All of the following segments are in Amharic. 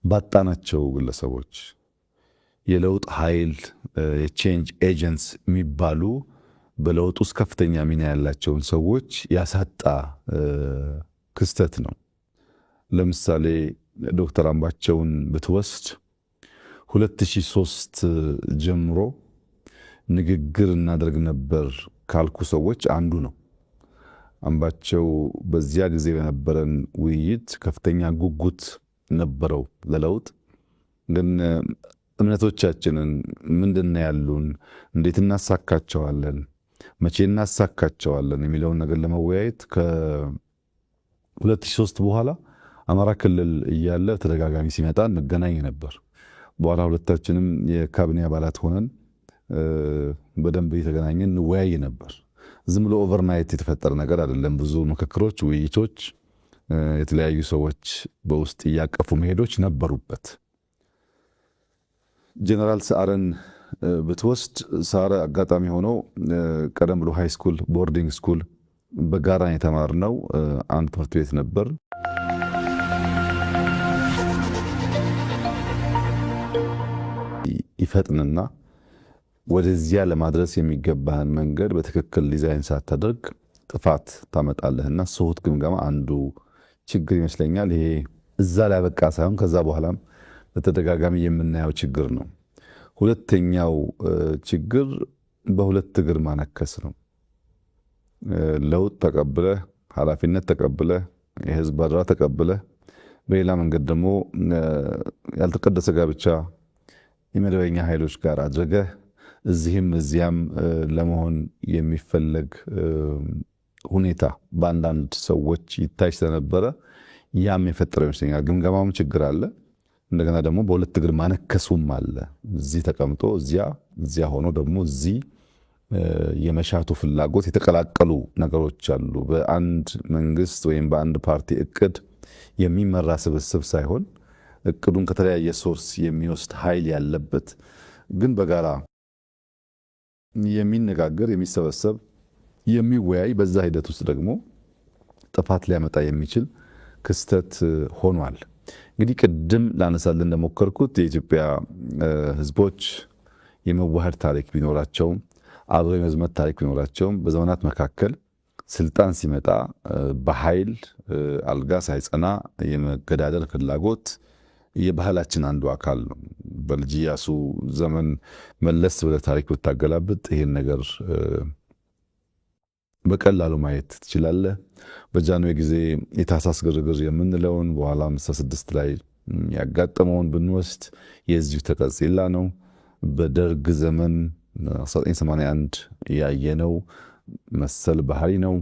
ባጣናቸው ግለሰቦች የለውጥ ኃይል የቼንጅ ኤጀንትስ የሚባሉ በለውጥ ውስጥ ከፍተኛ ሚና ያላቸውን ሰዎች ያሳጣ ክስተት ነው። ለምሳሌ ዶክተር አምባቸውን ብትወስድ 2003 ጀምሮ ንግግር እናደርግ ነበር ካልኩ ሰዎች አንዱ ነው። አምባቸው በዚያ ጊዜ በነበረን ውይይት ከፍተኛ ጉጉት ነበረው ለለውጥ። ግን እምነቶቻችንን ምንድነው ያሉን፣ እንዴት እናሳካቸዋለን፣ መቼ እናሳካቸዋለን የሚለውን ነገር ለመወያየት ከ2003 በኋላ አማራ ክልል እያለ ተደጋጋሚ ሲመጣ እንገናኝ ነበር። በኋላ ሁለታችንም የካቢኔ አባላት ሆነን በደንብ እየተገናኘን እንወያይ ነበር። ዝም ብሎ ኦቨርናይት የተፈጠረ ነገር አይደለም። ብዙ ምክክሮች፣ ውይይቶች፣ የተለያዩ ሰዎች በውስጥ እያቀፉ መሄዶች ነበሩበት። ጀነራል ሰዓረን ብትወስድ ሰዓረ አጋጣሚ ሆኖ ቀደም ብሎ ሃይ ስኩል ቦርዲንግ ስኩል በጋራ የተማርነው አንድ ትምህርት ቤት ነበር። ይፈጥንና ወደዚያ ለማድረስ የሚገባህን መንገድ በትክክል ዲዛይን ሳታደርግ ጥፋት ታመጣለህና ስሁት ግምገማ አንዱ ችግር ይመስለኛል። ይሄ እዛ ላይ ያበቃ ሳይሆን ከዛ በኋላም በተደጋጋሚ የምናየው ችግር ነው። ሁለተኛው ችግር በሁለት እግር ማነከስ ነው። ለውጥ ተቀብለህ ኃላፊነት ተቀብለህ የህዝብ አደራ ተቀብለህ በሌላ መንገድ ደግሞ ያልተቀደሰ ጋብቻ የመደበኛ ኃይሎች ጋር አድርገህ እዚህም እዚያም ለመሆን የሚፈለግ ሁኔታ በአንዳንድ ሰዎች ይታይ ስለነበረ ያም የፈጠረው ይመስለኛል። ግምገማውም ችግር አለ። እንደገና ደግሞ በሁለት እግር ማነከሱም አለ። እዚህ ተቀምጦ እዚያ ሆኖ ደግሞ እዚህ የመሻቱ ፍላጎት የተቀላቀሉ ነገሮች አሉ። በአንድ መንግስት ወይም በአንድ ፓርቲ እቅድ የሚመራ ስብስብ ሳይሆን እቅዱን ከተለያየ ሶርስ የሚወስድ ኃይል ያለበት ግን በጋራ የሚነጋገር የሚሰበሰብ የሚወያይ በዛ ሂደት ውስጥ ደግሞ ጥፋት ሊያመጣ የሚችል ክስተት ሆኗል። እንግዲህ ቅድም ላነሳልን እንደሞከርኩት የኢትዮጵያ ህዝቦች የመዋሃድ ታሪክ ቢኖራቸውም አብሮ የመዝመት ታሪክ ቢኖራቸውም በዘመናት መካከል ስልጣን ሲመጣ በኃይል አልጋ ሳይጸና የመገዳደል ፍላጎት የባህላችን አንዱ አካል ነው። በልጅ ኢያሱ ዘመን መለስ ብለህ ታሪክ ብታገላብጥ ይሄን ነገር በቀላሉ ማየት ትችላለህ። በጃንሆይ ጊዜ የታህሳስ ግርግር የምንለውን በኋላ 56 ላይ ያጋጠመውን ብንወስድ የዚሁ ተቀጽላ ነው። በደርግ ዘመን 1981 ያየነው መሰል ባህሪ ነው።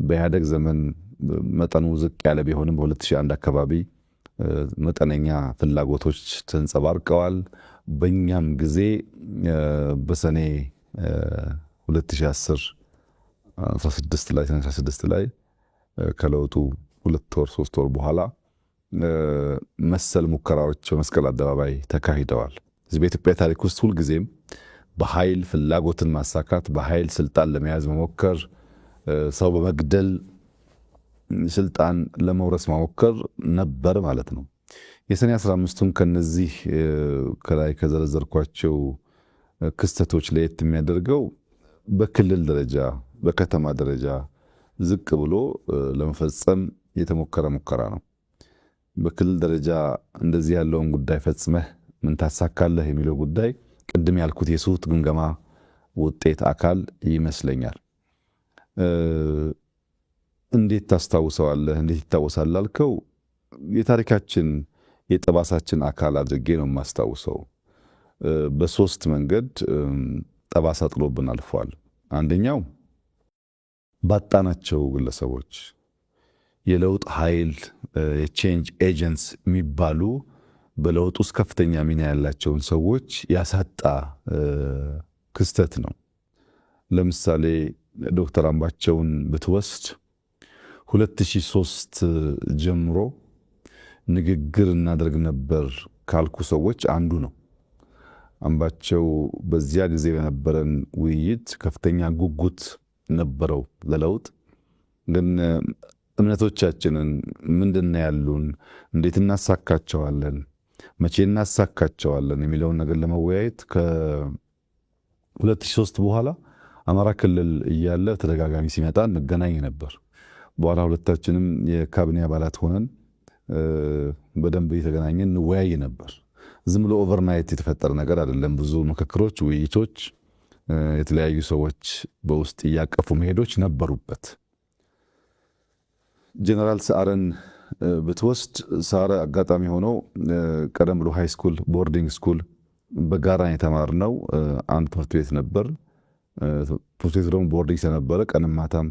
በኢህአደግ ዘመን መጠኑ ዝቅ ያለ ቢሆንም በ2001 አካባቢ መጠነኛ ፍላጎቶች ተንጸባርቀዋል። በእኛም ጊዜ በሰኔ 2010 16 ላይ ከለውጡ 2 ወር 3 ወር በኋላ መሰል ሙከራዎች በመስቀል አደባባይ ተካሂደዋል። እዚህ በኢትዮጵያ ታሪክ ውስጥ ሁልጊዜም በኃይል ፍላጎትን ማሳካት፣ በኃይል ስልጣን ለመያዝ መሞከር፣ ሰው በመግደል ስልጣን ለመውረስ መሞከር ነበር ማለት ነው። የሰኔ 15ቱን ከነዚህ ከላይ ከዘረዘርኳቸው ክስተቶች ለየት የሚያደርገው በክልል ደረጃ በከተማ ደረጃ ዝቅ ብሎ ለመፈጸም የተሞከረ ሙከራ ነው። በክልል ደረጃ እንደዚህ ያለውን ጉዳይ ፈጽመህ ምን ታሳካለህ የሚለው ጉዳይ ቅድም ያልኩት የስሁት ግምገማ ውጤት አካል ይመስለኛል። እንዴት ታስታውሰዋለህ? እንዴት ይታወሳል ላልከው የታሪካችን የጠባሳችን አካል አድርጌ ነው የማስታውሰው። በሶስት መንገድ ጠባሳ ጥሎብን አልፏል። አንደኛው ባጣናቸው ግለሰቦች የለውጥ ኃይል የቼንጅ ኤጀንትስ የሚባሉ በለውጥ ውስጥ ከፍተኛ ሚና ያላቸውን ሰዎች ያሳጣ ክስተት ነው። ለምሳሌ ዶክተር አምባቸውን ብትወስድ 2003 ጀምሮ ንግግር እናደርግ ነበር ካልኩ ሰዎች አንዱ ነው። አምባቸው በዚያ ጊዜ በነበረን ውይይት ከፍተኛ ጉጉት ነበረው ለለውጥ። ግን እምነቶቻችንን ምንድነው ያሉን፣ እንዴት እናሳካቸዋለን፣ መቼ እናሳካቸዋለን የሚለውን ነገር ለመወያየት ከ2003 በኋላ አማራ ክልል እያለ ተደጋጋሚ ሲመጣ እንገናኝ ነበር። በኋላ ሁለታችንም የካቢኔ አባላት ሆነን በደንብ እየተገናኘን እንወያይ ነበር። ዝም ብሎ ኦቨርናይት የተፈጠረ ነገር አይደለም። ብዙ ምክክሮች፣ ውይይቶች፣ የተለያዩ ሰዎች በውስጥ እያቀፉ መሄዶች ነበሩበት። ጀነራል ሰዓረን ብትወስድ ሰዓረ አጋጣሚ ሆኖ ቀደም ብሎ ሃይ ስኩል ቦርዲንግ ስኩል በጋራ የተማርነው አንድ ትምህርት ቤት ነበር። ትምህርት ቤቱ ደግሞ ቦርዲንግ ስለነበረ ቀንም ማታም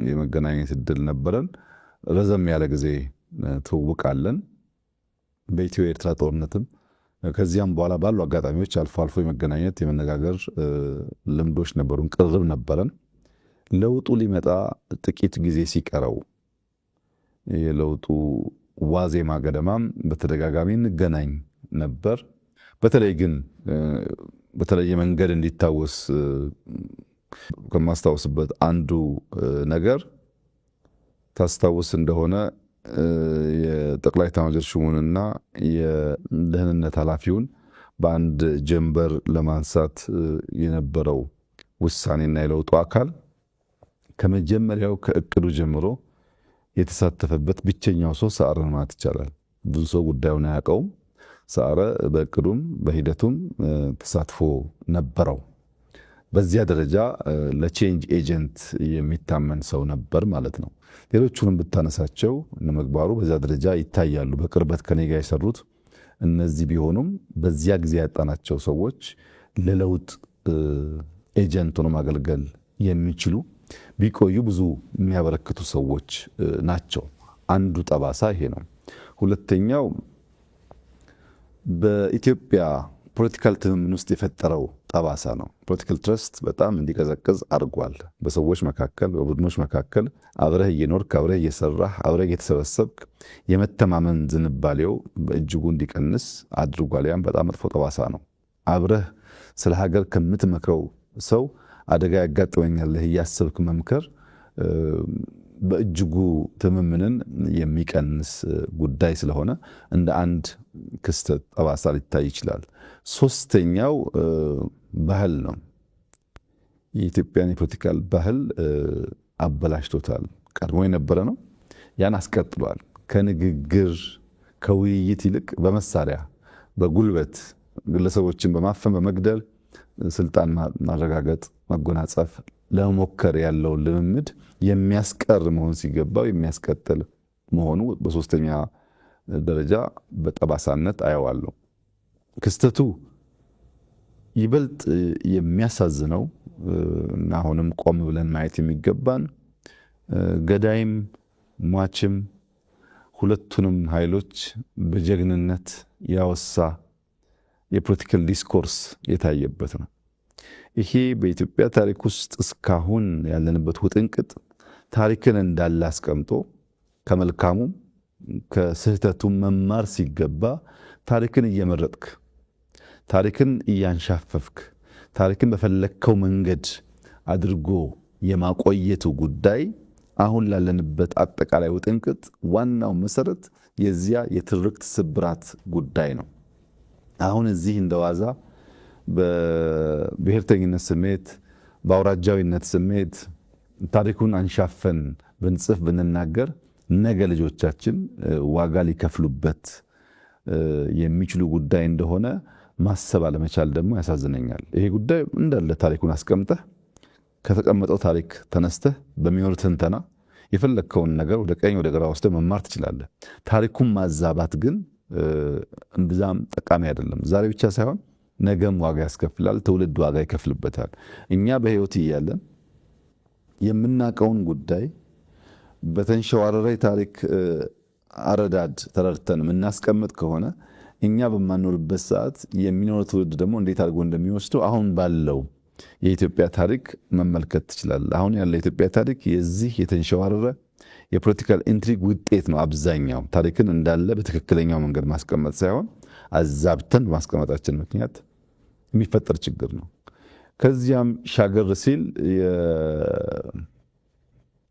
የመገናኘት እድል ነበረን። ረዘም ያለ ጊዜ ትውውቃለን። በኢትዮ ኤርትራ ጦርነትም ከዚያም በኋላ ባሉ አጋጣሚዎች አልፎ አልፎ የመገናኘት የመነጋገር ልምዶች ነበሩን፣ ቅርብ ነበረን። ለውጡ ሊመጣ ጥቂት ጊዜ ሲቀረው የለውጡ ዋዜማ ገደማም በተደጋጋሚ እንገናኝ ነበር። በተለይ ግን በተለየ መንገድ እንዲታወስ ከማስታወስበት አንዱ ነገር ታስታውስ እንደሆነ የጠቅላይ ኤታማዦር ሹሙንና የደህንነት ኃላፊውን በአንድ ጀንበር ለማንሳት የነበረው ውሳኔና የለውጡ አካል ከመጀመሪያው ከእቅዱ ጀምሮ የተሳተፈበት ብቸኛው ሰው ሰዓረ ማለት ይቻላል። ብዙ ሰው ጉዳዩን አያውቀውም። ሰዓረ በእቅዱም በሂደቱም ተሳትፎ ነበረው። በዚያ ደረጃ ለቼንጅ ኤጀንት የሚታመን ሰው ነበር ማለት ነው። ሌሎቹንም ብታነሳቸው እነ ምግባሩ በዚያ ደረጃ ይታያሉ። በቅርበት ከኔ ጋር የሰሩት እነዚህ ቢሆኑም በዚያ ጊዜ ያጣናቸው ሰዎች ለለውጥ ኤጀንት ሆኖ ማገልገል የሚችሉ ቢቆዩ ብዙ የሚያበረክቱ ሰዎች ናቸው። አንዱ ጠባሳ ይሄ ነው። ሁለተኛው በኢትዮጵያ ፖለቲካል ትምምን ውስጥ የፈጠረው ጠባሳ ነው። ፖለቲካል ትረስት በጣም እንዲቀዘቅዝ አድርጓል። በሰዎች መካከል፣ በቡድኖች መካከል አብረህ እየኖርክ አብረህ እየሰራህ አብረህ እየተሰበሰብክ የመተማመን ዝንባሌው በእጅጉ እንዲቀንስ አድርጓል። ያም በጣም መጥፎ ጠባሳ ነው። አብረህ ስለ ሀገር ከምትመክረው ሰው አደጋ ያጋጥመኛል እያሰብክ መምከር በእጅጉ ትምምንን የሚቀንስ ጉዳይ ስለሆነ እንደ አንድ ክስተት ጠባሳ ሊታይ ይችላል። ሶስተኛው ባህል ነው። የኢትዮጵያን የፖለቲካል ባህል አበላሽቶታል። ቀድሞ የነበረ ነው፣ ያን አስቀጥሏል። ከንግግር ከውይይት ይልቅ በመሳሪያ በጉልበት ግለሰቦችን በማፈን በመግደል ስልጣን ማረጋገጥ መጎናጸፍ ለመሞከር ያለውን ልምምድ የሚያስቀር መሆን ሲገባው የሚያስቀጥል መሆኑ በሶስተኛ ደረጃ በጠባሳነት አየዋለሁ። ክስተቱ ይበልጥ የሚያሳዝነው እና አሁንም ቆም ብለን ማየት የሚገባን ገዳይም ሟችም ሁለቱንም ኃይሎች በጀግንነት ያወሳ የፖለቲካል ዲስኮርስ የታየበት ነው። ይሄ በኢትዮጵያ ታሪክ ውስጥ እስካሁን ያለንበት ውጥንቅጥ ታሪክን እንዳለ አስቀምጦ ከመልካሙም ከስህተቱም መማር ሲገባ ታሪክን እየመረጥክ ታሪክን እያንሻፈፍክ ታሪክን በፈለግከው መንገድ አድርጎ የማቆየቱ ጉዳይ አሁን ላለንበት አጠቃላይ ውጥንቅጥ ዋናው መሰረት የዚያ የትርክት ስብራት ጉዳይ ነው። አሁን እዚህ እንደዋዛ በብሔርተኝነት ስሜት በአውራጃዊነት ስሜት ታሪኩን አንሻፈን ብንጽፍ ብንናገር ነገ ልጆቻችን ዋጋ ሊከፍሉበት የሚችሉ ጉዳይ እንደሆነ ማሰብ አለመቻል ደግሞ ያሳዝነኛል። ይሄ ጉዳይ እንዳለ ታሪኩን አስቀምጠህ ከተቀመጠው ታሪክ ተነስተህ በሚኖር ትንተና የፈለግከውን ነገር ወደ ቀኝ ወደ ግራ ወስደህ መማር ትችላለህ። ታሪኩን ማዛባት ግን እምብዛም ጠቃሚ አይደለም። ዛሬ ብቻ ሳይሆን ነገም ዋጋ ያስከፍላል። ትውልድ ዋጋ ይከፍልበታል። እኛ በህይወት እያለን የምናውቀውን ጉዳይ በተንሸዋረረ ታሪክ አረዳድ ተረድተን የምናስቀምጥ ከሆነ እኛ በማንኖርበት ሰዓት የሚኖረው ትውልድ ደግሞ እንዴት አድርጎ እንደሚወስደው አሁን ባለው የኢትዮጵያ ታሪክ መመልከት ትችላለህ። አሁን ያለው የኢትዮጵያ ታሪክ የዚህ የተንሸዋረረ የፖለቲካል ኢንትሪግ ውጤት ነው። አብዛኛው ታሪክን እንዳለ በትክክለኛው መንገድ ማስቀመጥ ሳይሆን አዛብተን በማስቀመጣችን ምክንያት የሚፈጠር ችግር ነው። ከዚያም ሻገር ሲል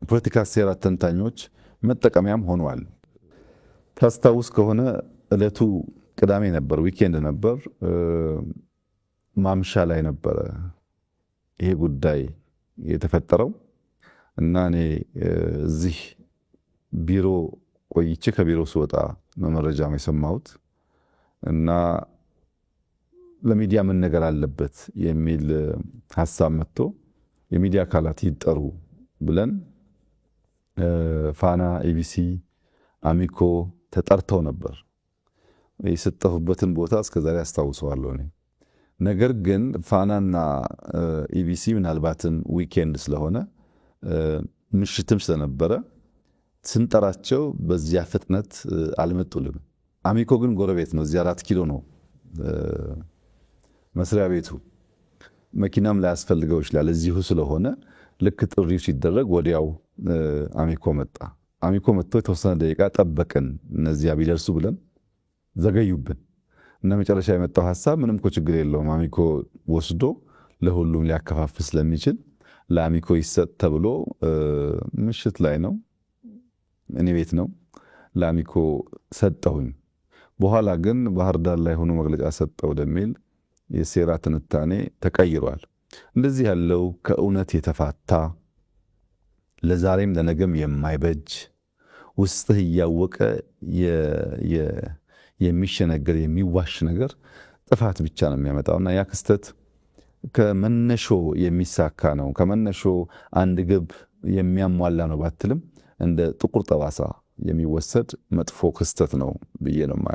የፖለቲካ ሴራ ተንታኞች መጠቀሚያም ሆነዋል። ታስታውስ ከሆነ ዕለቱ ቅዳሜ ነበር፣ ዊኬንድ ነበር። ማምሻ ላይ ነበረ ይሄ ጉዳይ የተፈጠረው እና እኔ እዚህ ቢሮ ቆይቼ ከቢሮ ስወጣ ነው መረጃ የሰማሁት እና ለሚዲያ ምን ነገር አለበት የሚል ሀሳብ መጥቶ የሚዲያ አካላት ይጠሩ ብለን ፋና፣ ኢቢሲ፣ አሚኮ ተጠርተው ነበር። የሰጠሁበትን ቦታ እስከዛሬ አስታውሰዋለሁ እኔ። ነገር ግን ፋናና ኢቢሲ ምናልባትም ዊኬንድ ስለሆነ ምሽትም ስለነበረ ስንጠራቸው በዚያ ፍጥነት አልመጡልም። አሚኮ ግን ጎረቤት ነው፣ እዚያ 4 ኪሎ ነው መስሪያ ቤቱ። መኪናም ላያስፈልገው ይችላል እዚሁ ስለሆነ ልክ ጥሪው ሲደረግ ወዲያው አሚኮ መጣ። አሚኮ መጥቶ የተወሰነ ደቂቃ ጠበቅን እነዚያ ቢደርሱ ብለን ዘገዩብን እና መጨረሻ የመጣው ሀሳብ ምንም እኮ ችግር የለውም አሚኮ ወስዶ ለሁሉም ሊያከፋፍል ስለሚችል ለአሚኮ ይሰጥ ተብሎ ምሽት ላይ ነው እኔ ቤት ነው ለአሚኮ ሰጠሁኝ። በኋላ ግን ባህር ዳር ላይ ሆኖ መግለጫ ሰጠ ወደሚል የሴራ ትንታኔ ተቀይሯል። እንደዚህ ያለው ከእውነት የተፋታ ለዛሬም ለነገም የማይበጅ ውስጥህ እያወቀ የሚሸነገር የሚዋሽ ነገር ጥፋት ብቻ ነው የሚያመጣውና ያ ክስተት ከመነሾ የሚሳካ ነው። ከመነሾ አንድ ግብ የሚያሟላ ነው ባትልም እንደ ጥቁር ጠባሳ የሚወሰድ መጥፎ ክስተት ነው ብዬ ነው የማየው።